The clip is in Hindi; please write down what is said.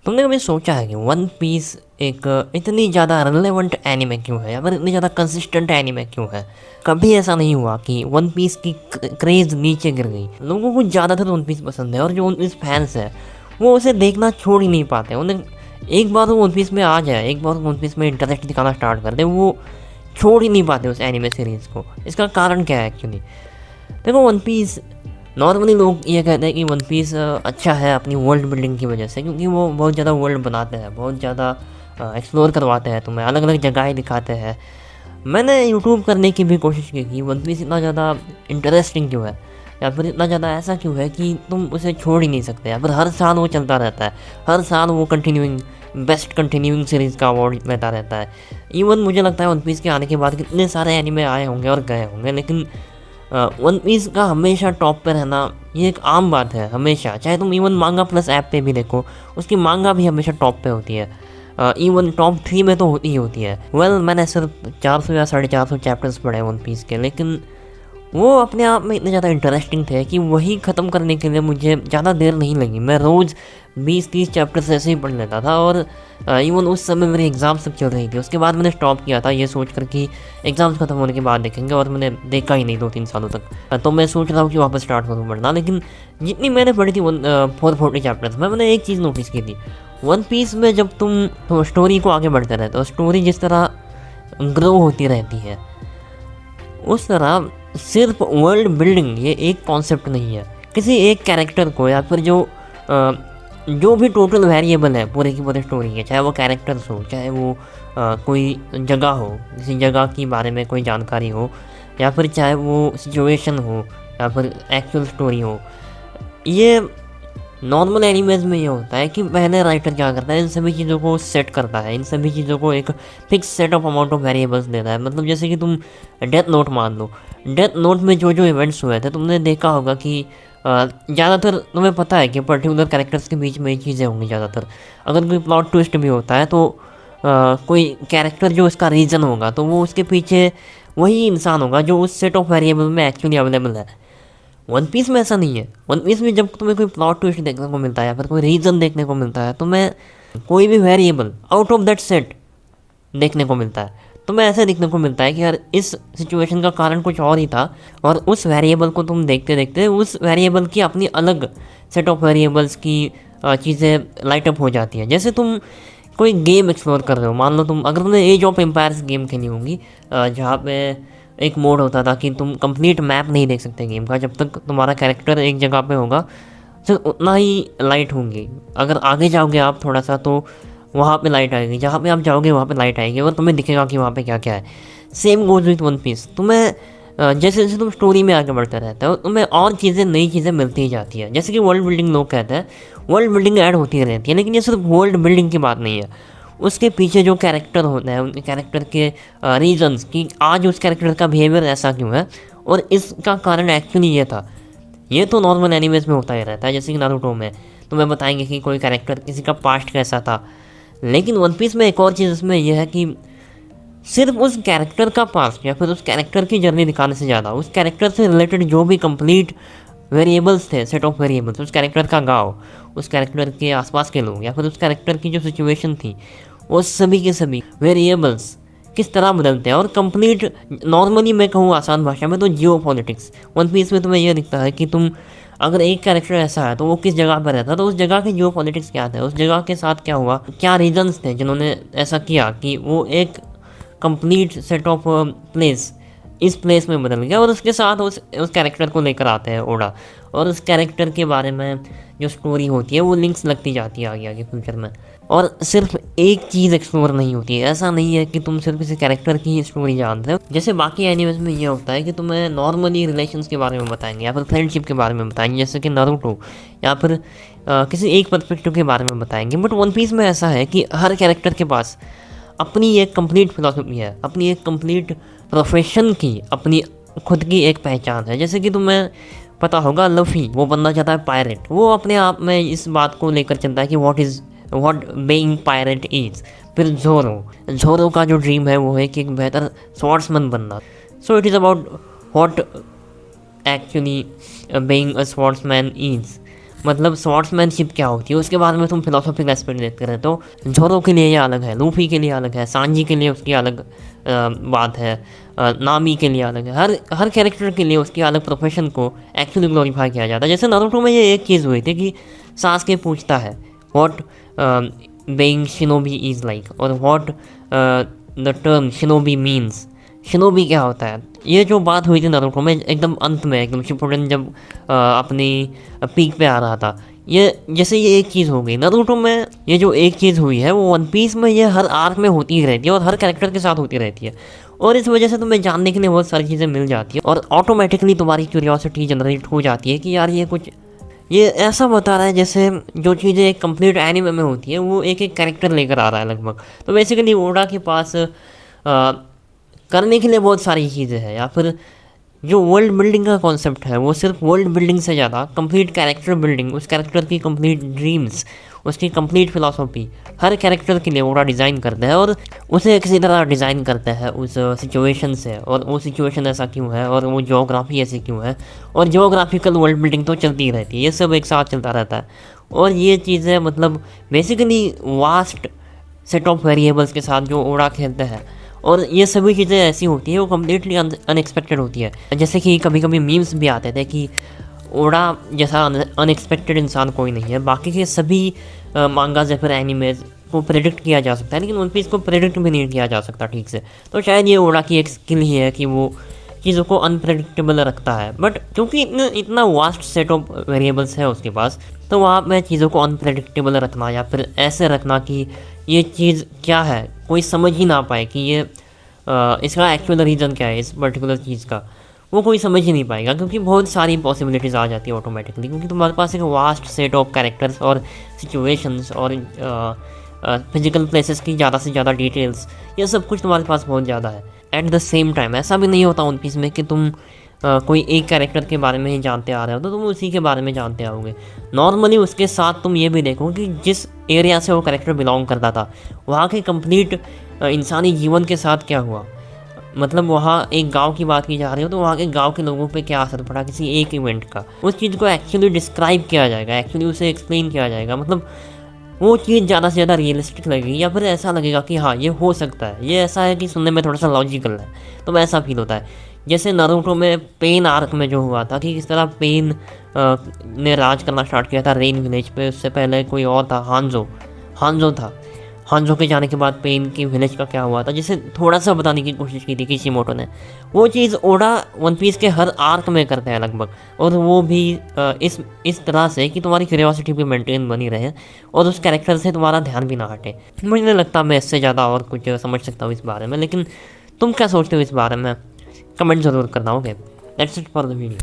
तुमने कभी सोचा है कि वन पीस एक इतनी ज़्यादा रिलेवेंट एनिमे क्यों है या फिर इतनी ज़्यादा कंसिस्टेंट एनिमे क्यों है? कभी ऐसा नहीं हुआ कि वन पीस की क्रेज़ नीचे गिर गई। लोगों को ज़्यादातर वन पीस पसंद है और जो वन पीस फैंस हैं वो उसे देखना छोड़ ही नहीं पाते। उन्हें एक बार वो वन पीस में आ जाए, एक बार वन पीस में इंटरेस्ट दिखाना स्टार्ट कर दे, वो छोड़ ही नहीं पाते उस एनिमे सीरीज़ को। इसका कारण क्या है एक्चुअली? देखो, वन पीस नॉर्मली लोग ये कहते हैं कि वन पीस अच्छा है अपनी वर्ल्ड बिल्डिंग की वजह से, क्योंकि वो बहुत ज़्यादा वर्ल्ड बनाते हैं, बहुत ज़्यादा एक्सप्लोर करवाते हैं, तुम्हें अलग अलग जगहें दिखाते हैं। मैंने यूट्यूब करने की भी कोशिश की कि वन पीस इतना ज़्यादा इंटरेस्टिंग क्यों है, या फिर इतना ज़्यादा ऐसा क्यों है कि तुम उसे छोड़ ही नहीं सकते, या फिर हर साल वो चलता रहता है, हर साल वो कंटिन्यूइंग बेस्ट कंटिन्यूइंग सीरीज़ का अवार्ड लेता रहता है। इवन मुझे लगता है वन पीस के आने के बाद कितने सारे एनिमे आए होंगे और गए होंगे, लेकिन वन पीस का हमेशा टॉप पे रहना ये एक आम बात है हमेशा। चाहे तुम इवन मांगा प्लस ऐप पे भी देखो, उसकी मांगा भी हमेशा टॉप पे होती है। इवन टॉप 3 में तो होती ही होती है। मैंने सिर्फ 400 या 450 चैप्टर्स पढ़े वन पीस के, लेकिन वो अपने आप में इतने ज़्यादा इंटरेस्टिंग थे कि वही ख़त्म करने के लिए मुझे ज़्यादा देर नहीं लगी। मैं रोज़ 20-30 चैप्टर्स ऐसे ही पढ़ लेता था, और इवन उस समय मेरी एग्ज़ाम्स सब चल रही थी। उसके बाद मैंने स्टॉप किया था ये सोच कर कि एग्ज़ाम्स ख़त्म होने के बाद देखेंगे, और मैंने देखा ही नहीं 2-3 सालों तक। तो मैं सोच रहा हूँ कि वापस स्टार्ट करूँ पढ़ना, लेकिन जितनी मैंने पढ़ी थी 440 चैप्टर्स में, मैंने एक चीज़ नोटिस की थी। वन पीस में जब तुम तो स्टोरी को आगे बढ़ते रहते हो, स्टोरी जिस तरह ग्रो होती रहती है, उस तरह सिर्फ वर्ल्ड बिल्डिंग ये एक कॉन्सेप्ट नहीं है। किसी एक कैरेक्टर को या फिर जो भी टोटल वेरिएबल है पूरे की पूरी स्टोरी के, चाहे वो कैरेक्टर्स हो, चाहे वो कोई जगह हो, किसी जगह के बारे में कोई जानकारी हो, या फिर चाहे वो सिचुएशन हो, या फिर एक्चुअल स्टोरी हो, ये नॉर्मल एनिमेज में ये होता है कि पहले राइटर क्या करता है, इन सभी चीज़ों को सेट करता है, इन सभी चीज़ों को एक fix set of amount of variables देता है। मतलब जैसे कि तुम डेथ नोट मान लो, डेथ नोट में जो जो इवेंट्स हुए थे तुमने देखा होगा कि ज़्यादातर तुम्हें पता है कि पर्टिकुलर कैरेक्टर्स के बीच में ये चीज़ें होंगी ज़्यादातर। अगर कोई प्लॉट ट्विस्ट भी होता है तो कोई कैरेक्टर जो इसका रीज़न होगा तो वो उसके पीछे वही इंसान होगा जो उस सेट ऑफ वेरिएबल में एक्चुअली अवेलेबल है। वन पीस में ऐसा नहीं है। वन पीस में जब तुम्हें कोई प्लॉट ट्विस्ट देखने को मिलता है या फिर कोई रीज़न देखने को मिलता है, तुम्हें कोई भी variable out of that set देखने को मिलता है। तुम्हें ऐसे देखने को मिलता है कि यार इस सिचुएशन का कारण कुछ और ही था, और उस वेरिएबल को तुम देखते देखते उस वेरिएबल की अपनी अलग सेट ऑफ वेरिएबल्स की चीज़ें लाइट अप हो जाती हैं। जैसे तुम कोई गेम एक्सप्लोर कर रहे हो, मान लो अगर तुमने एज ऑफ एम्पायर्स गेम खेली होंगी, जहाँ पे एक मोड होता था कि तुम कंप्लीट मैप नहीं देख सकते गेम का, जब तक तुम्हारा कैरेक्टर एक जगह पे होगा सिर्फ उतना ही लाइट होंगी। अगर आगे जाओगे आप थोड़ा सा तो वहाँ पे लाइट आएगी, जहाँ पे आप जाओगे वहाँ पे लाइट आएगी, और तुम्हें दिखेगा कि वहाँ पे क्या क्या है। Same goes with one piece. तुम्हें जैसे जैसे तुम स्टोरी में आगे बढ़ते रहते हो, तुम्हें और चीज़ें, नई चीज़ें मिलती ही जाती है। जैसे कि वर्ल्ड बिल्डिंग लोग कहते हैं, वर्ल्ड बिल्डिंग ऐड होती रहती है, लेकिन ये सिर्फ वर्ल्ड बिल्डिंग की बात नहीं है। उसके पीछे जो कैरेक्टर होते हैं, उनके कैरेक्टर के रीजंस कि आज उस कैरेक्टर का बिहेवियर ऐसा क्यों है, और इसका कारण एक्चुअली ये था। ये तो नॉर्मल एनिमेज में होता ही रहता है, जैसे कि नारुतो में तुम्हें बताएंगे कि कोई कैरेक्टर किसी का पास्ट कैसा था। लेकिन वन पीस में एक और चीज़ इसमें यह है कि सिर्फ उस कैरेक्टर का पास्ट या फिर उस कैरेक्टर की जर्नी दिखाने से ज़्यादा उस कैरेक्टर से रिलेटेड जो भी कंप्लीट वेरिएबल्स थे, सेट ऑफ वेरिएबल्स, उस कैरेक्टर का गाँव, उस कैरेक्टर के आसपास के लोग, या फिर उस कैरेक्टर की जो सिचुएशन थी, वो सभी के सभी वेरिएबल्स किस तरह बदलते हैं। और कंप्लीट नॉर्मली मैं कहूँ आसान भाषा में तो जियो पॉलिटिक्स वन पीस में तुम्हें यह दिखता है कि तुम अगर एक कैरेक्टर ऐसा है तो वो किस जगह पर रहता है, तो उस जगह के जियो पॉलिटिक्स क्या थे, उस जगह के साथ क्या हुआ, क्या रीजंस थे जिन्होंने ऐसा किया कि वो एक कंप्लीट सेट ऑफ प्लेस इस प्लेस में बदल गया। और उसके साथ उस कैरेक्टर को लेकर आते हैं ओडा, और उस कैरेक्टर के बारे में जो स्टोरी होती है वो लिंक्स लगती जाती है आगे आगे फ्यूचर में। और सिर्फ एक चीज़ एक्सप्लोर नहीं होती है, ऐसा नहीं है कि तुम सिर्फ किसी कैरेक्टर की स्टोरी जानते हो। जैसे बाकी एनिमेज में ये होता है कि तुम्हें नॉर्मली रिलेशंस के बारे में बताएंगे, या फिर फ्रेंडशिप के बारे में बताएंगे, जैसे कि नारुतो, या फिर किसी एक पर्सपेक्टिव के बारे में बताएंगे। बट वन पीस में ऐसा है कि हर कैरेक्टर के पास अपनी एक कंप्लीट फिलॉसफी है, अपनी एक कंप्लीट प्रोफेशन की अपनी खुद की एक पहचान है। जैसे कि तुम्हें पता होगा लफ़ी वो बनना चाहता है पायरेट, वो अपने आप में इस बात को लेकर चलता है कि व्हाट बीइंग पायरेट इज़। फिर जोरो का जो ड्रीम है वो है कि एक बेहतर स्वॉर्ड्समैन बनना। So it is about what actually being a swordsman is. मतलब स्वॉर्ड्समैनशिप क्या होती है उसके बारे में तुम फिलोसॉफिकल एस्पेक्ट देखते रहते हो। जोरो के लिए ये अलग है, लूफी के लिए अलग है, सांजी के लिए उसकी अलग बात है, नामी के लिए अलग है। हर हर कैरेक्टर के लिए उसकी अलग प्रोफेशन को एक्चुअली ग्लोरीफाई किया जाता है। जैसे नारुतो में ये एक चीज़ हुई थी कि सास्के पूछता है what being shinobi is like, और what the term shinobi means, shinobi क्या होता है। ये जो बात हुई थी नारुतो में एकदम अंत में, एकदम शिपुडेन जब अपनी पीक पे आ रहा था, ये जैसे ये एक चीज़ हो गई नारुतो में। ये जो एक चीज़ हुई है वो वन पीस में ये हर आर्क में होती ही रहती है और हर कैरेक्टर के साथ होती रहती है, और इस वजह से तुम्हें जानने के लिए बहुत सारी चीज़ें मिल जाती है और ऑटोमेटिकली तुम्हारी क्यूरियोसिटी जनरेट हो जाती है कि यार ये कुछ, ये ऐसा बता रहा है जैसे जो चीज़ें एक कंप्लीट एनिमे में होती है वो एक एक कैरेक्टर लेकर आ रहा है लगभग। तो बेसिकली ओडा के पास करने के लिए बहुत सारी चीज़ें हैं, या फिर जो वर्ल्ड बिल्डिंग का कॉन्सेप्ट है वो सिर्फ वर्ल्ड बिल्डिंग से ज़्यादा कंप्लीट कैरेक्टर बिल्डिंग, उस कैरेक्टर की कंप्लीट ड्रीम्स, उसकी कंप्लीट फिलॉसफी हर कैरेक्टर के लिए ओडा डिज़ाइन करता है और उसे किसी तरह डिज़ाइन करता है उस सिचुएशन से, और वो सिचुएशन ऐसा क्यों है और वो जोग्राफी ऐसी क्यों है, और जोग्राफिकल वर्ल्ड बिल्डिंग तो चलती ही रहती है, ये सब एक साथ चलता रहता है। और ये चीज़ें मतलब basically vast set of variables के साथ जो ओडा खेलते हैं, और ये सभी चीज़ें ऐसी होती है वो कम्प्लीटली अनएक्सपेक्टेड होती है। जैसे कि कभी कभी मीम्स भी आते थे कि ओडा जैसा अनएक्सपेक्टेड इंसान कोई नहीं है, बाकी के सभी मांगास या फिर एनिमेज को प्रेडिक्ट किया जा सकता है लेकिन वन पीस को प्रेडिक्ट भी नहीं किया जा सकता ठीक से। तो शायद ये ओडा की एक स्किल ही है कि वो चीज़ों को अनप्रेडिक्टेबल रखता है, बट क्योंकि इतना वास्ट सेट ऑफ वेरिएबल्स है उसके पास, तो वहाँ पे चीज़ों को अनप्रेडिक्टेबल रखना या फिर ऐसे रखना कि ये चीज़ क्या है कोई समझ ही ना पाए कि ये इसका एक्चुअल रीज़न क्या है इस पर्टिकुलर चीज़ का, वो कोई समझ ही नहीं पाएगा क्योंकि बहुत सारी पॉसिबिलिटीज़ आ जाती है ऑटोमेटिकली, क्योंकि तुम्हारे पास एक वास्ट सेट ऑफ कैरेक्टर्स और सिचुएशंस और फिजिकल प्लेसेस की ज़्यादा से ज़्यादा डिटेल्स, ये सब कुछ तुम्हारे पास बहुत ज़्यादा है। एट द सेम टाइम ऐसा भी नहीं होता वन पीस में कि तुम कोई एक कैरेक्टर के बारे में ही जानते आ रहे हो तो तुम उसी के बारे में जानते आओगे। नॉर्मली उसके साथ तुम ये भी देखो कि जिस एरिया से वो कैरेक्टर बिलोंग करता था वहाँ के कंप्लीट इंसानी जीवन के साथ क्या हुआ, मतलब वहाँ एक गांव की बात की जा रही हो तो वहाँ के गांव के लोगों पे क्या असर पड़ा किसी एक इवेंट का, उस चीज़ को एक्चुअली डिस्क्राइब किया जाएगा, एक्चुअली उसे एक्सप्लेन किया जाएगा। मतलब वो चीज़ ज़्यादा से ज़्यादा रियलिस्टिक लगेगी या फिर ऐसा लगेगा कि हाँ ये हो सकता है, ये ऐसा है कि सुनने में थोड़ा सा लॉजिकल है, तो वैसा फील होता है। जैसे नारुतो में पेन आर्क में जो हुआ था कि किस तरह पेन ने राज करना स्टार्ट किया था रेन विलेज पे, उससे पहले कोई और था, हांजो था। हांजो के जाने के बाद पेन की विलेज का क्या हुआ था, जिसे थोड़ा सा बताने की कोशिश की थी किशिमोटो ने। वो चीज़ ओडा वन पीस के हर आर्क में करते हैं लगभग, और वो भी इस तरह से कि तुम्हारी क्यूरियोसिटी भी मेंटेन बनी रहे और उस कैरेक्टर से तुम्हारा ध्यान भी ना हटे। मुझे नहीं लगता मैं इससे ज़्यादा और कुछ समझ सकता हूँ इस बारे में, लेकिन तुम क्या सोचते हो इस बारे में कमेंट ज़रूर करना। Okay, that's it for the video.